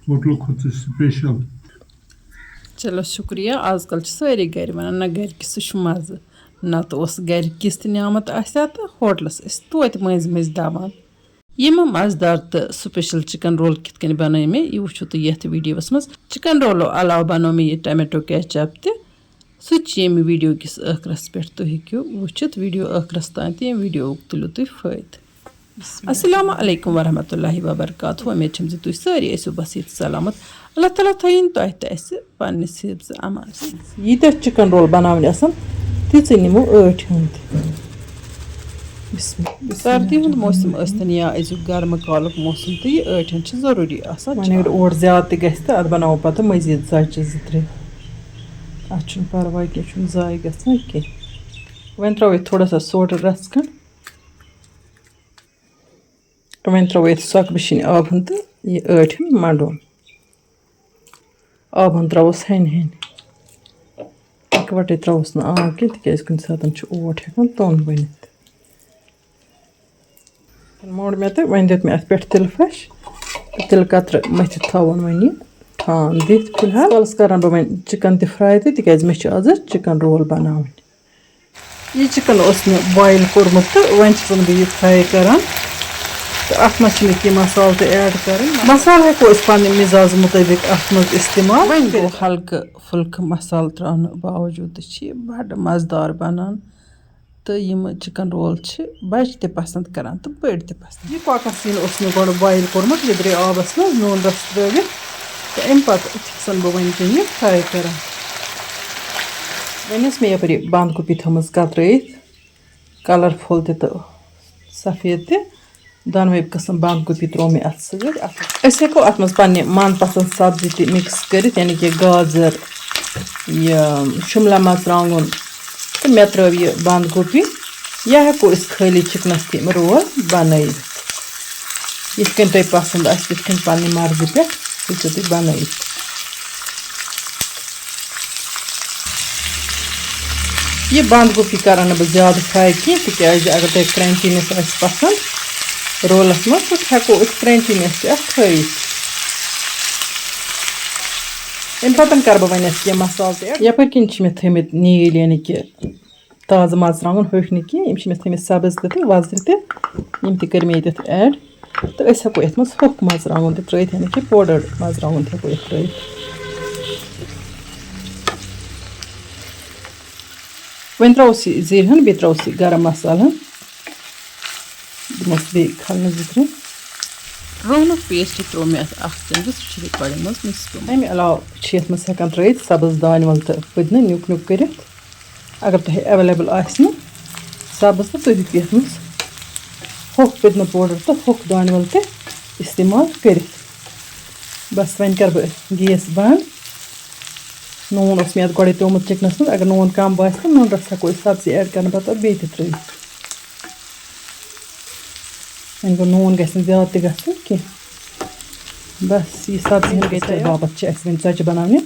Hotel खुद special चलो शुक्रिया आजकल सारी गर वन ना गर सह मज़ ना तो गर किस नियामत आसा तो होटलस तोत मज मज दबान यम मज़ेदार तो स्पेशल चिकन रोल कित कन बन मे यह वो तो ये वीडियोस मज चिकन रोलो अलाव बनो मे यह टमाटो केचप सह वीडियो किस आखरस पे तुम हेको वुचित वीडियो आखरस तान तो वीडियो तुलो तुम फायदे अस्सलामु अलैकुम वरहमतुल्लाहि वबरकातुहू उम्मीद छम तुम सारी ऐसो बस सलामत अल्लाह ताला थयन तुह तो पन्निस हिफ्ज़ अमान यीत चिकन रोल बनावन तीच निमो ऐठ हंद सर्दी हूँ मौसम स्तन या अजुक गर्म कालुक मौसम तो यह ऐठन जरूरी आसान और ज्यादा गि तो अत बनाओ पे मजीद ज़ायचे त्रे अत पर्वा क्या ज़ाय गसान कह वन त्रो थोड़ा सा सोड रस खंड तो वन त्रो सक बिशीन आब तो यह ऐठन मंडोन आब त्रोस हन हन इकवटे त्रोस ना आब कह कुछ सात ओट हेकान तोन बन मोड़ मे तो वन दित मे अत पे तिल फश तिल कतर मथ थवन वन यह ठान दिख फिलहाल कलस कर बह वन चिकन तह फ्राई तिक मे आज चिकन रोल बनावन यह चिकन बॉयल कोर्मुत तो वन बह यह फ्राई करान तो अत मह मसाल तो ऐड कर मसाल हेको पे मिजाज मुताबिक अत मज इस्तेमाल वन गो हल्क फुल्क मसाल त्रान बावजूद बड़ मज़ेदार बनान तो यम चिकन रोल बच्चे ते पसंद करान तो बड़ ते पसंद यह कॉकन सीन मे गो बॉयल कोर्मुत लिद्रे आबस मज नून रस त्रित तो अम पे बह वन फ्राई कर वन मे यपर बंद गोभी थमज कतरत कलरफुल तो सफ़ेद त दनवे कस्म बंद गोभी त्रो मे अत सको अत पे मन पसंद सब्जी त मिक्स कर यानी कि गाजर यह शिमला मरचांगन तो मे त्रो यह बंद गोभी या हेको खाली चिकनस तम रोल बन यथ तुम पसंद पे मर्जी पे हेको तुम बन यह बंद गोभी कर बह ज्यादा फ्राई कह तिज अगर तुम क्रंचीनेस पसंद रोलस मज तो हेको क्रंचीनेस थी अम पे कर बह वन कह मसाल यपर किन मे थमित नील यानी कि ताज़ा मरचांगन होक्न कह मे थमित सब्ज तो वजर तम कर मे ये ऐड तो हेको ये होक मरचांगन त्रित यानी कि पाउडर मरचांगन हेको ये त्रित वन त्रोस जीर हन बे त्रोस गरम मसाला दिमस बे खलन जित्रे रोहन पेस्ट त्रो मे चमच सह रिकॉर्डिंग मज मिक्स अमे अलाव ये हेकान त्रित सब्ज दान वल तो पुदीना नुक नुक कर अगर तुम एवेलेबल आसना सब्ज तो तुम ये होक पुदीना पाउडर तो होक दान वल तो इस्तेमाल कर बस वन कर गैस बंद नून मे गोड़े त्रोमुत चिकनस मज अगर नून कम बास तो नून रस हेको सब्जी ऐड कर पे बे त्रित वन गो नून गि ज्यादा तक कह बस यह सब्जी गई तक बाबत वन च्चे बनाने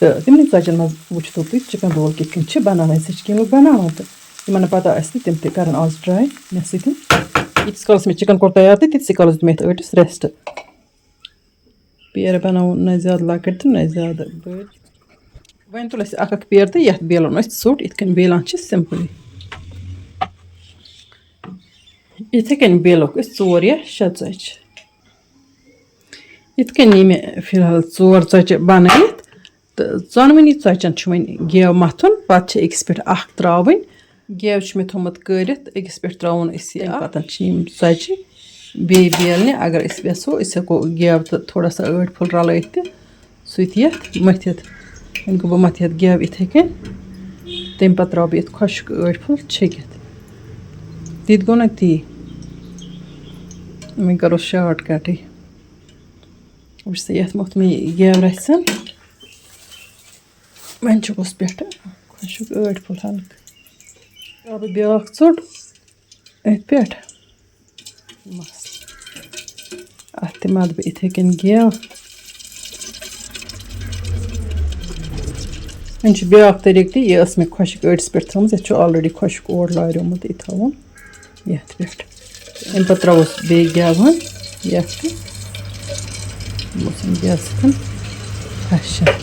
तो तमन च्चन मज वो तुम चिकन रोल कित बनान सह बनान तो इन पता तम तक आज ट्राई मे सतीस कलस मे चिकन कोर तैयार तो तीस कलस मे ऐटिस रेस्ट पेर बनाओ न ज्यादा लकट तो न ज्यादा बड़ वन तुल अख पेर तो ये बेलन सोट इत बेलान सिंपली इथे कन बेलोक 4 या 6 च्चे इत मे फिलहाल 4 च्चे बन तो ोनवनी च्चन वन गेव मथुन पे अकिस पे त्रावन गेव मे थोमुत कर अकिस पे त्रावन पतन च्चे बे बेलने अगर वेसो हेको गेव तो थोड़ा सा ऐठ फुल रल सह मथ वन गो बह मथ गेव इथे कन तम पे त्रा बह खुश्क ऐठ फुल छकित तीत गो ना ती मे करो शार्ट कट ये मोथ मे गेव रसन वन छुस पे खुश्क ऐठ फुल हल्क अब ब्या चोट अथ पे मस अत मद बह इथे कन गेव वन ब्या तरीक ती यह मे खुश्क ऐठस पे थम ये ऑलरेडी खुश्क ओर लारोमुत यह थवन ये पे अम पे त्रोस बे गेवन ये Olsun gelsin. Aşağı.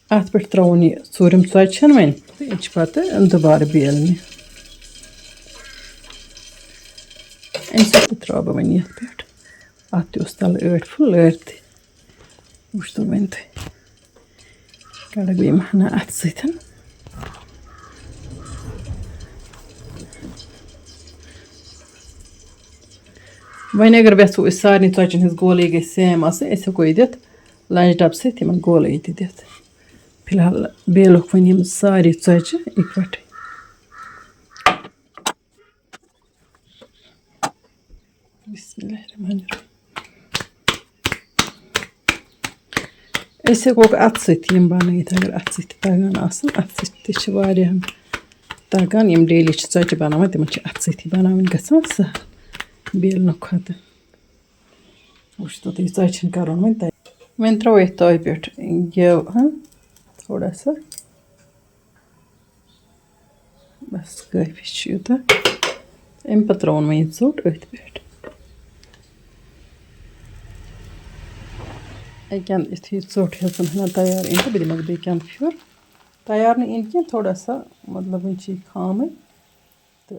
At bir travoni sorum saçın mı? İç patı duvarı bir elini. En sıkı trava mı yapıyor? At ustalı ört full ört. Justamente. Kada gue mahna at zaten. Vayne agar besu isarni tachin his gole ge sem ase ese koydet. Lanj dap se timan gole itidet. Filhal belok vaynim sari tacı ikvat. Bismillahirrahmanirrahim. Ese kok at setiyim bana yeter at seti tagan asın at seti şivariyam. Tagan yem daily tacı bana ama demek at seti bana min gasansa. Bel nokada. Что ты зайчин карон мен тай. Мен трое той бёрт. Я, थोड़ा सा. बस गई fish युता. En patron med sort utbörd. Egan इस sort हेल्सन है ना तैयार इनका भी दिमाग बेकन फिर तैयार नहीं इनके थोड़ा सा मतलब इंची खाम है तो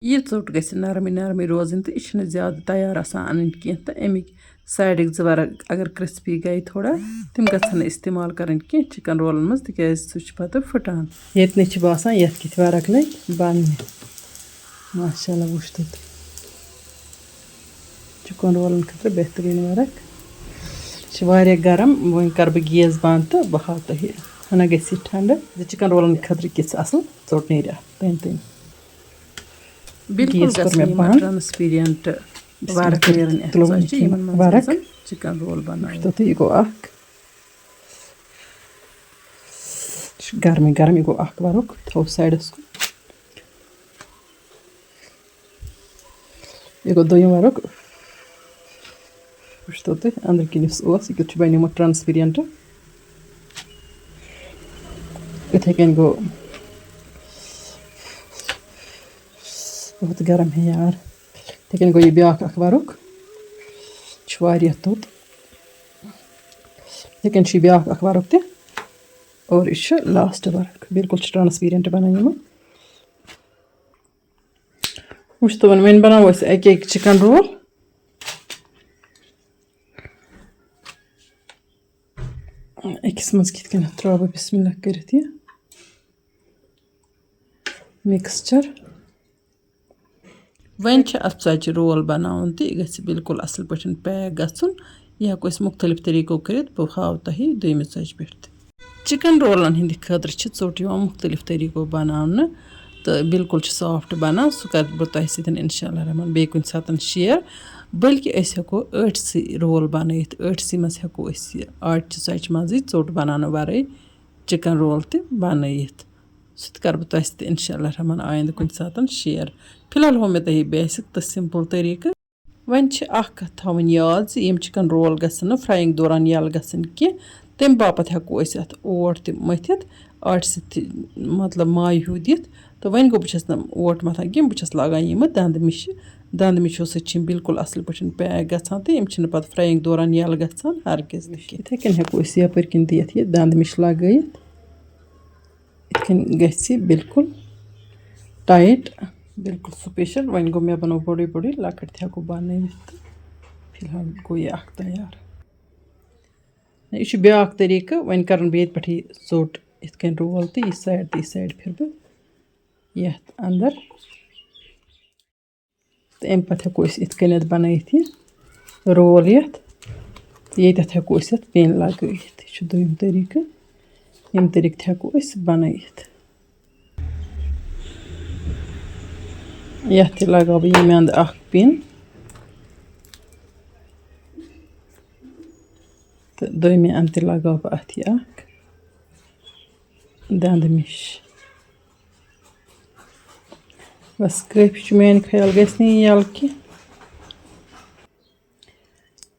ये sort कैसे नरमी रोज़न तो इश्ने ज़्यादा तैयार आसान इनके तो एमिक साइड एक ज़बार अगर क्रिस्पी गई थोड़ा तिम गच्छन इस्तेमाल करें कि चिकन रोल में तो क्या सुच पता फटान ये इतने चिबासा ये कितने बार अगले बानी माशाल्लाह वुश्त चिकन रोल खतर बेहतरीन वारक शिवारे गरम वो कर बगीज बांध बहाता है हना गसी ठंड चिकन रोल खतर किस असल चोट नहीं रहा पेंटिंग बिल्कुल ट्रांसपेरेंट वारक वारक चिकन रोल बना तो इगो आक गर्मी इगो आक वारक थो साइडस को इगो दोयम वारक что ты अंदर кинес ос иго чубай немо ट्रांसपेरेंट इथे कैन गो बहुत गर्म है यार लेकिन कोई ब्याक अखबारुक छवारिया तोत लेकिन शी ब्याक अखबारुक ते और इश लास्ट वर्क बिल्कुल ट्रांसपेरेंट बनाई मैं उस तो मैंने बनाया वैसे एक चिकन रोल एक समझ कितने थोड़ा बिस्मिल्लाह करती है मिक्सचर वन अफसाची रोल बनावन तो यह बिल्कुल असल पे पैक गन यह हेको मुख्तलिफ तरीको कर बह हाव तह दोम सच पे चिकन रोलन हंद खतर चोट मुख्तलिफ तरीको बनाने तो बिल्कुल सॉफ्ट बनान सह कर बह तह सत इंशाल्लाह रहमान बे कुन सात शेयर बल्कि हेको अटसी रोल बनत अटसी मज हेको आट सच मजी चोट बनाने वराई चिकन रोल तो बनत सह कर बह तह सत इंशाल्लाह रहमान आइंद कुन सात शेयर फिलहाल हो मे तह बेसिक तो सिंपल तरीक़ वन थवन याद यम चिकन रोल गसन फ्राइंग दौरान यल गसन कि तम बापत हेको अत ओट त मथित आट सत मतलब माय हूँ दित तो वन गो बस ओट मथान कि बस लागान यम दंद मिशो सम बिल्कुल असल पे पैक गसान तो यम पे फ्राइंग दौरान यल गसान हर किस इथे कन हेको यपर कन दित यह दंद मिश लगत इथन गि बिल्कुल टाइट बिल्कुल स्पेशल वन गो मे बनो बड़ी बड़ी लकट हेको बन फिलहाल गो यह तैयार यह ब्या तरीक़ वन कर बे पे चोट इथन रोल तो यह साइड फिर बह ये अंदर तो अम पे हेको इथन बनत यह रोल ये हेको पिन लगत यह दोयम तरीक़ यम तरीक़ हेको बनत यह लगाव बह ये अंद पिन तो दोयमे अंद लगाव बह अथ दंद मिश बस कफ मान ख्याल गस यल कि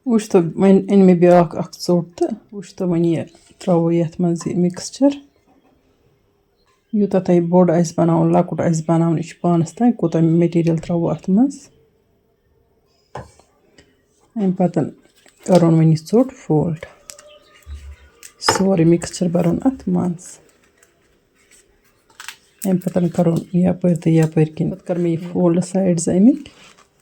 वुच तो वन अन मे ब्या चोट तो वुच तो वन यह त्रो ये मज मिक्सचर यूता तह बोड़ बनावन लकुट बनावन यह पानस तान कोता मटीरियल त्रो अत मज अम पतन करोन वन चोट फोल्ड सोरे मिक्सचर बरोन अत मज अम पतन करोन यपर तो यपर किन कर मे फोल्ड साइड्स अमिक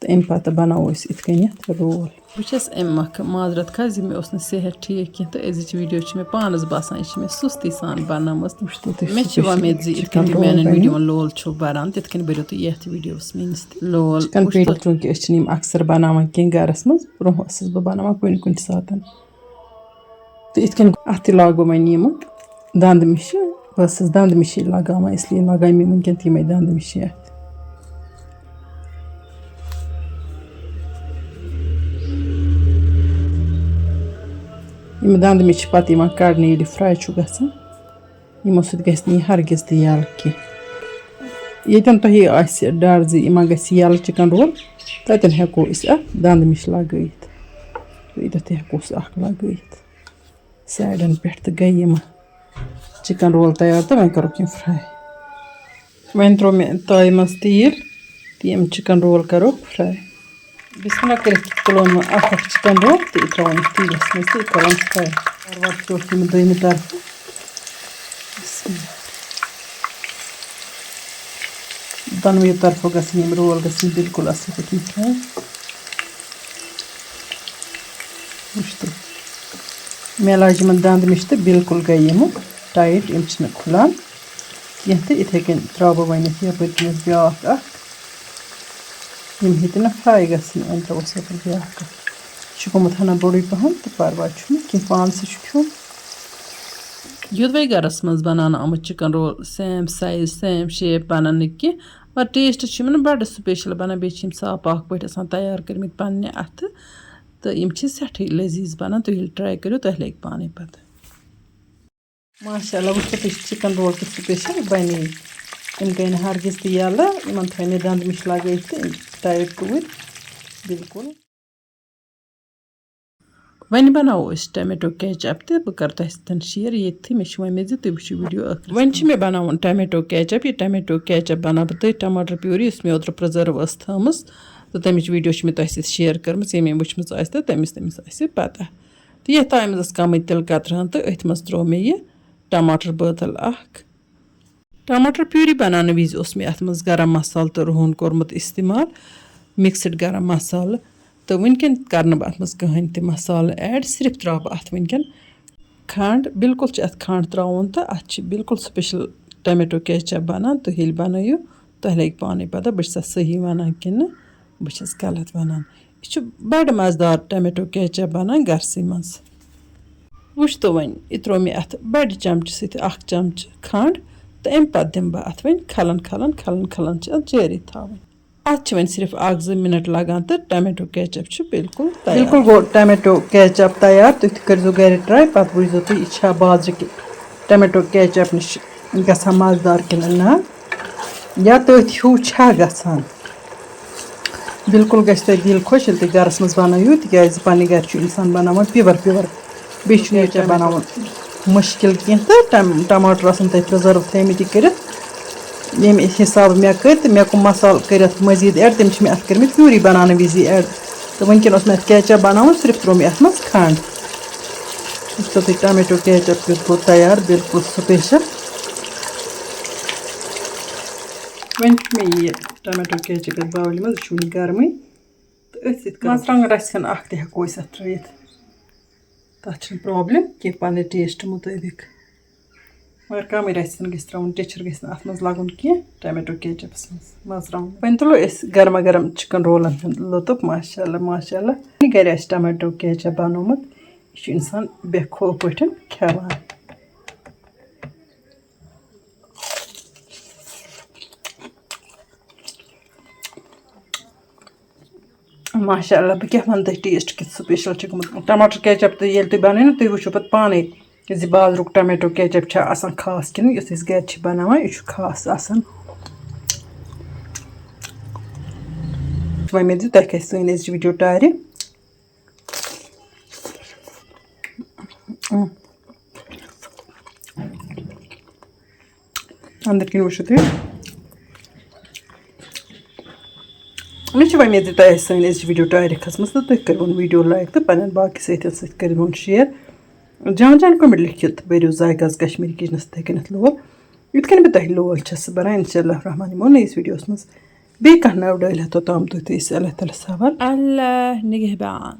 तो अम पत बनाओ इत रोल बस अम मख माजरत खा मे सेहत ठीक कह तो अजिच वीडियो मे पानस बासान यह मे सुस्ती सान बनाम मे वमेद मैंने वीडियो लोल बरान तिथ बरो तुम ये वीडियोस मीनस लोल चिकन पेट चूंकि अक्सर बनावान कह गरस मज ब्रो बह बनावान कुन सात तो इत अत लागो वन यम दंद मिश बस दंद मिशी लगावान इसलिए लगाए मे वनकन तमें दंद मिशी अत यम दंद मिश पत कड़ने ये फ्राई गसान यमो सत गि हरगिज त यल कह यन तुम डर जी इन ग यल चिकन रोल ततन हेको दंद मिश लगत ये हेको लगत साइडन पे तो गई यम चिकन रोल तैयार तो वह करो फ्राई वन त्रो मे ताई मज तेल तो यम चिकन रोल करो फ्राई बिस्मिल्लाह कर तुलोन वो चिकन रोल तो यह त्रोन तेलस मज तो कर फ्राई त्रोक यम दोम तरफ दोनों तरफों गम रोल गम बिल्कुल असल पे फ्राई वो मे लज दंद मिश तो बिल्कुल गई यम टाइट यम खुलान कह तो इथे कन त्रो वन यपर ब्या यम हेतन फ्राई गन वन त्रोस यप ब्या गोमुत हना बोड़ पहन तो परवाह कह पान से खुन युदवे गरस मज बनाना आमुत chicken roll same size same shape बनान कह पर टेस्ट बड़ स्पेशल बनान बे साफ पाक पे तैयार करमित पन्ने अथ तो यम सठी लजीज बनान तुम ट्राई करो तुम लगे पाने पता माशाल्लाह वो चिकन रोल तो स्पेशल बने इन गई हरगिज तो यल इन थे दंद मिश लगे टाइट टूर बिल्कुल वन बनाओ टमेटो केचप तो बह कर तुम शेयर ये मे वमेद तुम वो वीडियो वन मे बनावन टमेटो केचप ये टमेटो केचप बना बह तथ टमाटर प्यूरी मे ओतर प्रिजर्व थम तो तमिच वीडियो मे तुम शेयर कर्म ये वुचम तो तमिस पता तो ये तम कम तिल कतरहन तो अथ मज त्रो मे यह टमाटर बोतल टमाटर प्यूरी बनाने विज मे अत मज गरम मसाल तो रुहन कोर्मुत इस्तेमाल मिक्सड गरम मसाल तो वनकन कर अत मज कहन त मसाल ऐड सिर्फ त्रा बह अत वनकन खंड बिल्कुल अत खंड त्राउन तो अत बिल्कुल स्पेशल टमेटो केचप बनान तो ये बनाइयो तुम लगे पाने पता बस सही वन कि बस गलत वन यह बड़ मजेदार टमेटो केचप बनान गरसी मज वुच तो वन यह त्रो मे अत बड़ चमच सत चमच खंड तो अम पत दिम बह अत वन खलन खलन खलन खलन जारी थवन अत वन सिर्फ 1-2 मिनट लगान तो टमेटो केचप बिल्कुल गो टमेटो केचप तैयार तुम करो गर ट्राई पत वुचो तुम यह बाजार कि टमेटो केचप नश गसान मजेदार कि ना या तथ हूँ गसान बिल्कुल गि दिल खुश ये तुम गरस मज बनाइयो तिज पन्ने गर इंसान बनावान प्योर बेचि बनावान मुश्किल कह तो टमाटर तथ प्रिजर्व थमित कर ये हिसाब मे कर तो मे मसाल कर मजीद ऐड तम मे अत कर प्यूरी बनाने विजि ऐड तो वनकन मे केचप बनावान सिर्फ त्रो मे अत मज खंड तो तुम टमेटो केचप गो तैयार बिल्कुल स्पेशल वन मे यह टमेटो केचप बाउल मज गर्म तो मरचांग रसन हेको त्रित तथ प्रॉब्लम कह पे टेस्ट मुताबिक मगर कम रसन ग टेचर गि अत मज लगन कह टमेटो केचपस मरचांग वन तुलो गर्मा गर्म चिकन रोलन लुत्फ माशाल्लाह माशाल्लाह गर टमेटो केचप बनोमुत यह इंसान बेखौफ पे खेवान माशाल्लाह बह क्या वन टेस्ट कि स्पेशल टमाटर केचप तो ये तुम बनो तुम वो पे पाने बाजरुक टमेटो केचप खास कि इस गर बनावान यह खास वमेद तुम कह सन वीडियो टार अंदर कन वो तुम مےٚ چھِ وۄمید زِ تۄہہِ آسہِ سٲنۍ أزچہِ ویٖڈیو ٹارِک کھٔژمٕژ تہٕ تُہۍ کٔرۍہوٗن ویٖڈیو لایک تہٕ پنٛنٮ۪ن باقٕے سۭتٮ۪ن سۭتۍ کٔرۍہوٗن شِیَر جان کوٚمٮ۪نٛٹ لیکھِتھ بٔرِو زایگاز کشمیٖری کِچنَس تِتھَے کٔنٮ۪تھ لول یِتھ کٔنۍ بہٕ تۄہہِ لول چھَس بَران اِنشاء اللہ رحمان یِمو نٔیِس ویٖڈیوَس منٛز بیٚیہِ کانٛہہ نٔو ڈٲلۍ ہٮ۪تو تام تُہۍ تہٕ أسۍ اللہ تعالیٰ سوال الله نگهبان